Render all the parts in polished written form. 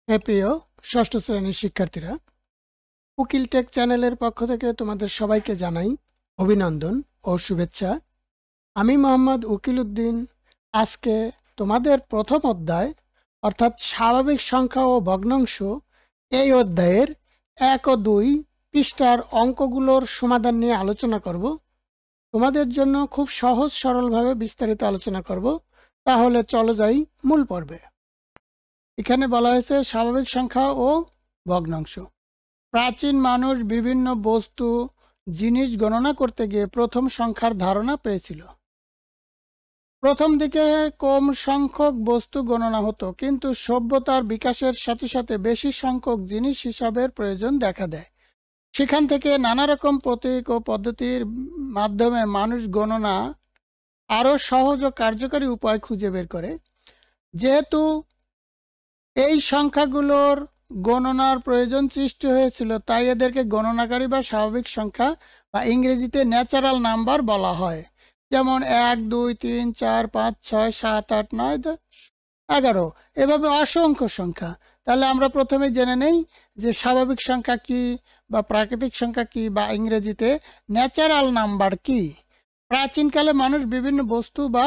প্রিয় ষষ্ঠ শ্রেণীর শিক্ষার্থীরা, উকিল টেক চ্যানেলের পক্ষ থেকে তোমাদের সবাইকে জানাই অভিনন্দন ও শুভেচ্ছা। আমি মোহাম্মদ উকিল উদ্দিন আজকে তোমাদের প্রথম অধ্যায় অর্থাৎ স্বাভাবিক সংখ্যা ও ভগ্নাংশ এই অধ্যায়ের 1 ও 2 পৃষ্ঠার অঙ্কগুলোর সমাধান নিয়ে আলোচনা করব। তোমাদের জন্য খুব সহজ সরলভাবে বিস্তারিত আলোচনা করব। তাহলে চলো যাই মূল পর্বে। এখানে বলা হয়েছে স্বাভাবিক সংখ্যা ও ভগ্নাংশ। প্রাচীন মানুষ বিভিন্ন বস্তু জিনিস গণনা করতে গিয়ে প্রথম সংখ্যার ধারণা পেয়েছিল। প্রথম দিকে কম সংখ্যক বস্তু গণনা হতো, কিন্তু সভ্যতার বিকাশের সাথে সাথে বেশি সংখ্যক জিনিস হিসাবের প্রয়োজন দেখা দেয়। সেখান থেকে নানা রকম প্রতীক ও পদ্ধতির মাধ্যমে মানুষ গণনা আরো সহজ ও কার্যকরী উপায় খুঁজে বের করে। যেহেতু এই সংখ্যাগুলোর গণনার প্রয়োজন সৃষ্টি হয়েছিল, তাই এদেরকে গণনাকারী বা স্বাভাবিক সংখ্যা বা ইংরেজিতে ন্যাচারাল নাম্বার বলা হয়। যেমন 1, 2, 3, 4, 5, 6, 7, 8, 9, 10, 11 এভাবে অসংখ্য সংখ্যা। তাহলে আমরা প্রথমে জেনে নেই যে স্বাভাবিক সংখ্যা কি বা প্রাকৃতিক সংখ্যা কি বা ইংরেজিতে ন্যাচারাল নাম্বার কি। প্রাচীনকালে মানুষ বিভিন্ন বস্তু বা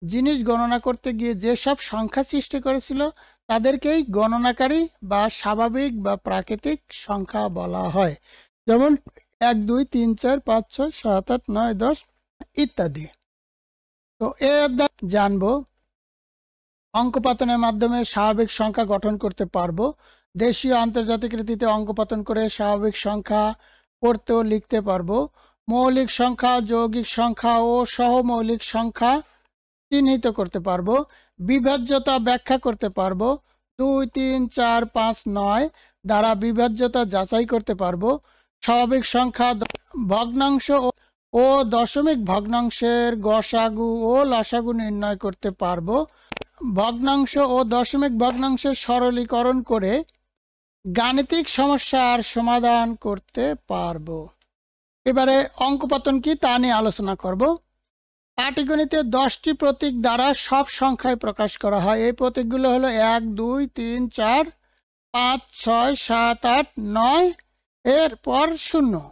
জিনিস গণনা করতে গিয়ে যেসব সংখ্যা সৃষ্টি করেছিল তাদেরকেই গণনাকারী বা স্বাভাবিক বা প্রাকৃতিক সংখ্যা বলা হয়। যেমন 1, 2, 3, 4, 5, 6, 7, 8, 9, 10 ইত্যাদি। তো এই অধ্যায়ে জানবো অঙ্কপাতনের মাধ্যমে স্বাভাবিক সংখ্যা গঠন করতে পারবো। দেশীয় আন্তর্জাতিক রীতিতে অঙ্কপাতন করে স্বাভাবিক সংখ্যা পড়তে ও লিখতে পারবো। মৌলিক সংখ্যা, যৌগিক সংখ্যা ও সহমৌলিক সংখ্যা চিহ্নিত করতে পারবো। বিভাজ্যতা ব্যাখ্যা করতে পারবো। 2, 3, 4, 5, 9 দ্বারা বিভাজ্যতা যাচাই করতে পারবো। স্বাভাবিক সংখ্যা, ভগ্নাংশ ও দশমিক ভগ্নাংশের গসাগু ও লসাগু নির্ণয় করতে পারবো। ভগ্নাংশ ও দশমিক ভগ্নাংশের সরলীকরণ করে গাণিতিক সমস্যার সমাধান করতে পারবো। এবারে অঙ্কপাতন কি তা নিয়ে আলোচনা করব। পাটিগণিতে 10টি প্রতীক দ্বারা সব সংখ্যায় প্রকাশ করা হয়। এই প্রতীকগুলো হলো 1, 2, 3, 4, 5, 6, 7, 8, 9 এরপর 0।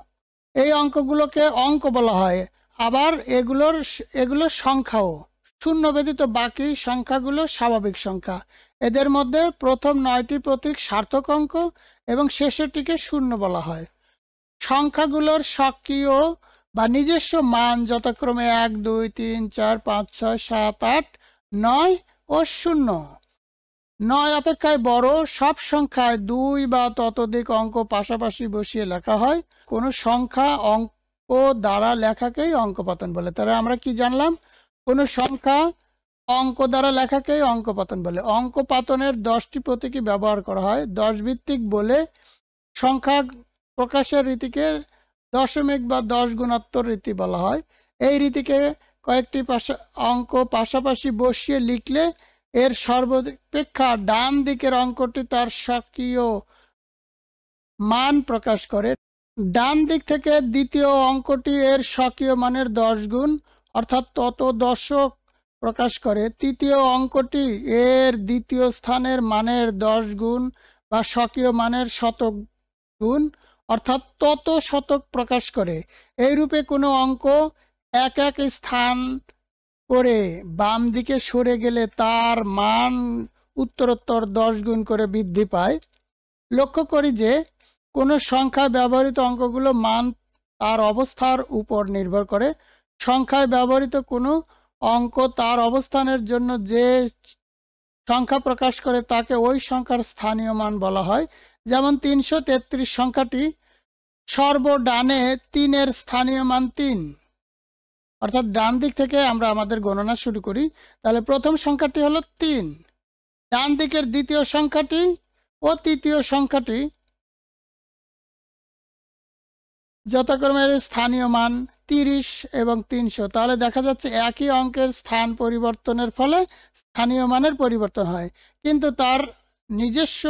এই অঙ্কগুলোকে অঙ্ক বলা হয়। আবার এগুলো সংখ্যাও। 0 ব্যতীত বাকি সংখ্যাগুলো স্বাভাবিক সংখ্যা। এদের মধ্যে প্রথম 9টি প্রতীক সার্থক অঙ্ক এবং শেষেরটিকে 0 বলা হয়। সংখ্যাগুলোর স্বকীয় বা নিজস্ব মান যথাক্রমে 1, 2, 3, 4, 5, 6, 7, 8, 9 ও 0। 9 অপেক্ষায় বড় সব সংখ্যায় 2 বা ততোধিক অঙ্ক পাশাপাশি বসিয়ে লেখা হয়। কোন সংখ্যা অঙ্ক দ্বারা লেখাকেই অঙ্কপাতন বলে। তাহলে আমরা কি জানলাম? কোন সংখ্যা অঙ্ক দ্বারা লেখাকেই অঙ্কপাতন বলে। অঙ্কপাতনের 10টি প্রতীকী ব্যবহার করা হয়। 10 ভিত্তিক বলে সংখ্যা প্রকাশের রীতিকে দশমিক বা 10 গুণোত্তর রীতি বলা হয়। এই রীতিকে কয়েকটি অঙ্ক পাশাপাশি বসিয়ে লিখলে এর সর্বাপেক্ষা ডান দিকের অঙ্কটি তার স্বকীয় মান প্রকাশ করে। ডান দিক থেকে দ্বিতীয় অঙ্কটি এর স্বকীয় মানের 10 গুণ অর্থাৎ তত দশক প্রকাশ করে। তৃতীয় অঙ্কটি এর দ্বিতীয় স্থানের মানের 10 গুণ বা স্বকীয় মানের শতক গুণ অর্থাৎ তত শতক প্রকাশ করে। এইরূপে কোনো অঙ্ক এক এক স্থান করে বাম দিকে সরে গেলে তার মান উত্তরোত্তর 10 গুণ করে বৃদ্ধি পায়। লক্ষ্য করি যে কোনো সংখ্যায় ব্যবহৃত অঙ্কগুলো মান তার অবস্থার উপর নির্ভর করে। সংখ্যায় ব্যবহৃত কোনো অঙ্ক তার অবস্থানের জন্য যে সংখ্যা প্রকাশ করে তাকে ওই সংখ্যার স্থানীয় মান বলা হয়। যেমন 333 সংখ্যাটি সর্বডানে 3 এর স্থানীয় মান 3, অর্থাৎ ডান দিক থেকে আমরা আমাদের গণনা শুরু করি। তাহলে প্রথম সংখ্যাটি হলো 3। ডান দিকের দ্বিতীয় সংখ্যাটি ও তৃতীয় সংখ্যাটি যথাক্রমে স্থানীয় মান 30 এবং 300। তাহলে দেখা যাচ্ছে একই অঙ্কের স্থান পরিবর্তনের ফলে স্থানীয় মানের পরিবর্তন হয়, কিন্তু তার নিজস্ব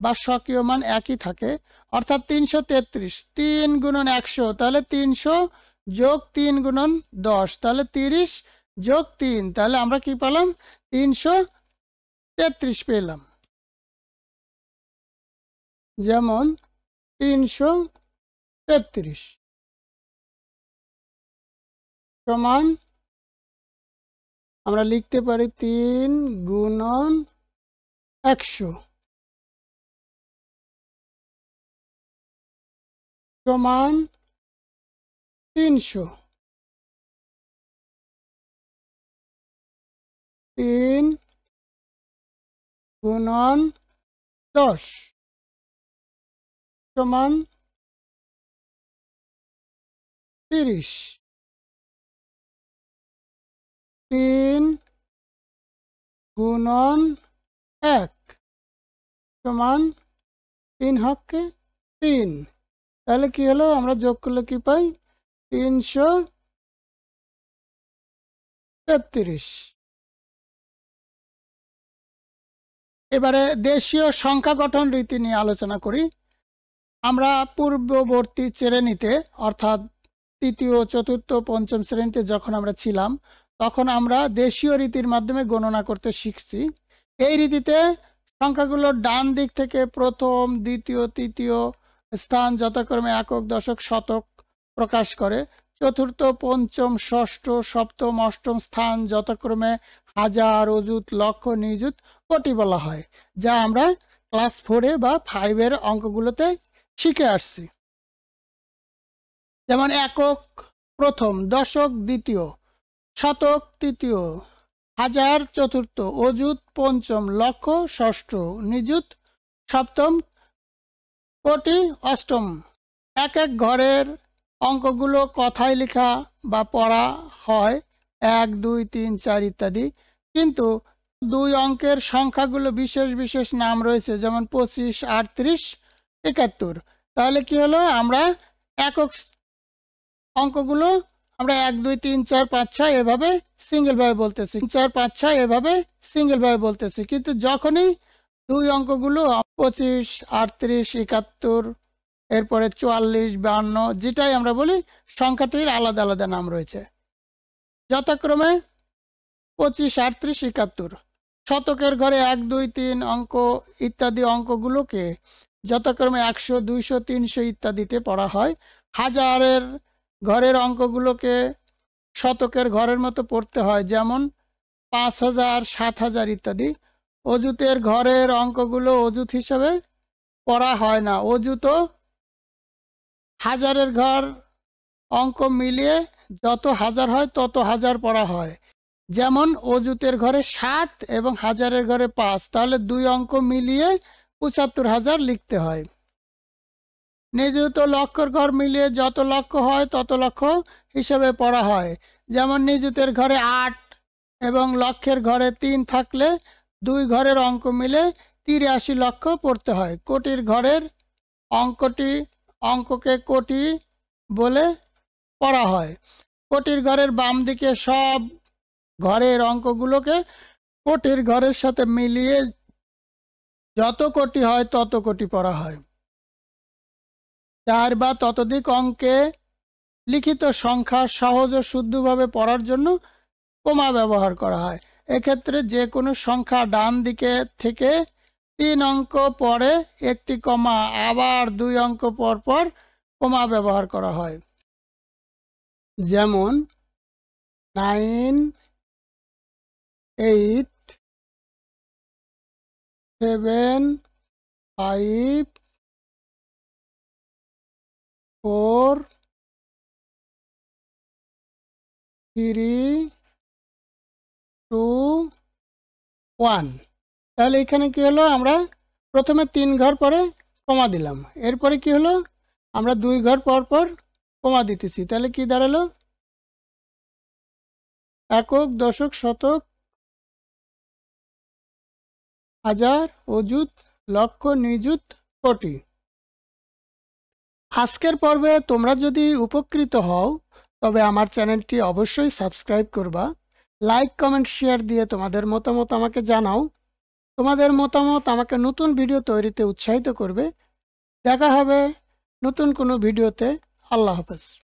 বা স্বকীয় মান একই থাকে। অর্থাৎ 333 3 গুণন 100, তাহলে 300 যোগ 3 গুণন 10, তাহলে 30 যোগ 3, তাহলে আমরা কি পেলাম? 333 পেলাম। যেমন 333 সমান আমরা লিখতে পারি 3 গুণন 100 সমান 300। 3 গুণন 10 সমান 30। 3 গুণন 1 সমান 3 হকে 3। তাহলে কি হলো, আমরা যোগ করলে কি পাই, 333। এবারে দেশীয় সংখ্যা গঠন রীতি নিয়ে আলোচনা করি। আমরা পূর্ববর্তী শ্রেণীতে অর্থাৎ তৃতীয়, চতুর্থ, পঞ্চম শ্রেণীতে যখন আমরা ছিলাম তখন আমরা দেশীয় রীতির মাধ্যমে গণনা করতে শিখছি। এই রীতিতে সংখ্যাগুলো ডান দিক থেকে প্রথম, দ্বিতীয়, তৃতীয় স্থান যথাক্রমে একক, দশক, শতক প্রকাশ করে। চতুর্থ, পঞ্চম, ষষ্ঠ, সপ্তম, অষ্টম স্থান যথাক্রমে হাজার, অযুত, লক্ষ, নিযুত, কোটি বলা হয়, যা আমরা ক্লাস 4 বা 5 অঙ্কগুলোতে শিখে আসছি। যেমন একক প্রথম, দশক দ্বিতীয়, শতক তৃতীয়, হাজার চতুর্থ, অযুত পঞ্চম, লক্ষ ষষ্ঠ, নিযুত সপ্তম, কোটি অষ্টম। এক এক ঘরের অঙ্কগুলো কথায় লেখা বা পড়া হয় 1, 2, 3, 4 ইত্যাদি, কিন্তু 2 অঙ্কের সংখ্যাগুলো বিশেষ বিশেষ নাম রয়েছে, যেমন 25, 38, 71। তাহলে কি হলো, আমরা একক অঙ্কগুলো আমরা 1, 2, 3, 4, 5, 6 এভাবে সিঙ্গেল ভাবে বলতেছি, 4, 5, 6 এভাবে সিঙ্গেল ভাবে বলতেছি। কিন্তু যখনই 2 অঙ্কগুলো 25, 38, 71, এরপরে 44, 52 যেটাই আমরা বলি, সংখ্যাটির আলাদা আলাদা নাম রয়েছে, যথাক্রমে 25, 38, 71। শতকের ঘরে 1, 2, 3 অঙ্ক ইত্যাদি অঙ্কগুলোকে যথাক্রমে 100, 200, 300 ইত্যাদিতে পড়া হয়। হাজারের ঘরের অঙ্কগুলোকে শতকের ঘরের মতো পড়তে হয়, যেমন 5000, 7000 ইত্যাদি। অযুতের ঘরের অঙ্কগুলো অযুত হিসাবে পড়া হয় না, অযুত হাজারের ঘর অঙ্ক মিলিয়ে যত হাজার হয় তত হাজার পড়া হয়। যেমন অযুতের ঘরে 7 এবং হাজারের ঘরে 5, তাহলে 2 অঙ্ক মিলিয়ে 75,000 লিখতে হয়। নিযুত লক্ষর ঘর মিলিয়ে যত লক্ষ হয় তত লক্ষ হিসেবে পড়া হয়। যেমন নিযুতের ঘরে 8 এবং লক্ষের ঘরে 3 থাকলে 2 ঘরের অঙ্ক মিলে 83 লক্ষ পড়তে হয়। কোটির ঘরের অঙ্ককে কোটি বলে পড়া হয়। কোটির ঘরের বাম দিকে সব ঘরের অঙ্কগুলোকে কোটির ঘরের সাথে মিলিয়ে যত কোটি হয় তত কোটি পড়া হয়। 4 বা ততোধিক অঙ্কে লিখিত সংখ্যা সহজ ও শুদ্ধভাবে পড়ার জন্য কমা ব্যবহার করা হয়। এক্ষেত্রে যে কোনো সংখ্যা ডান দিকে থেকে 3 অঙ্ক পরে একটি কমা, আবার 2 অঙ্ক পর পর কমা ব্যবহার করা হয়। যেমন 9, 8, 7, 5, 4, 3, 2, 1। তাহলে এখানে কি হলো, আমরা প্রথমে 3 ঘর পরে কমা দিলাম, এরপরে কি হলো, আমরা 2 ঘর পর পর কমা দিতেছি। তাহলে কি দাঁড়ালো, একক, দশক, শতক, হাজার, অযুত, লক্ষ, নিযুত, কোটি। আজকের পর্বে তোমরা যদি উপকৃত হও তবে আমার চ্যানেলটি অবশ্যই সাবস্ক্রাইব করবা, লাইক, কমেন্ট, শেয়ার দিয়ে তোমাদের মতামত আমাকে জানাও। তোমাদের মতামত আমাকে নতুন ভিডিও তৈরিতে উৎসাহিত করবে। দেখা হবে নতুন কোনো ভিডিওতে। আল্লাহ হাফেজ।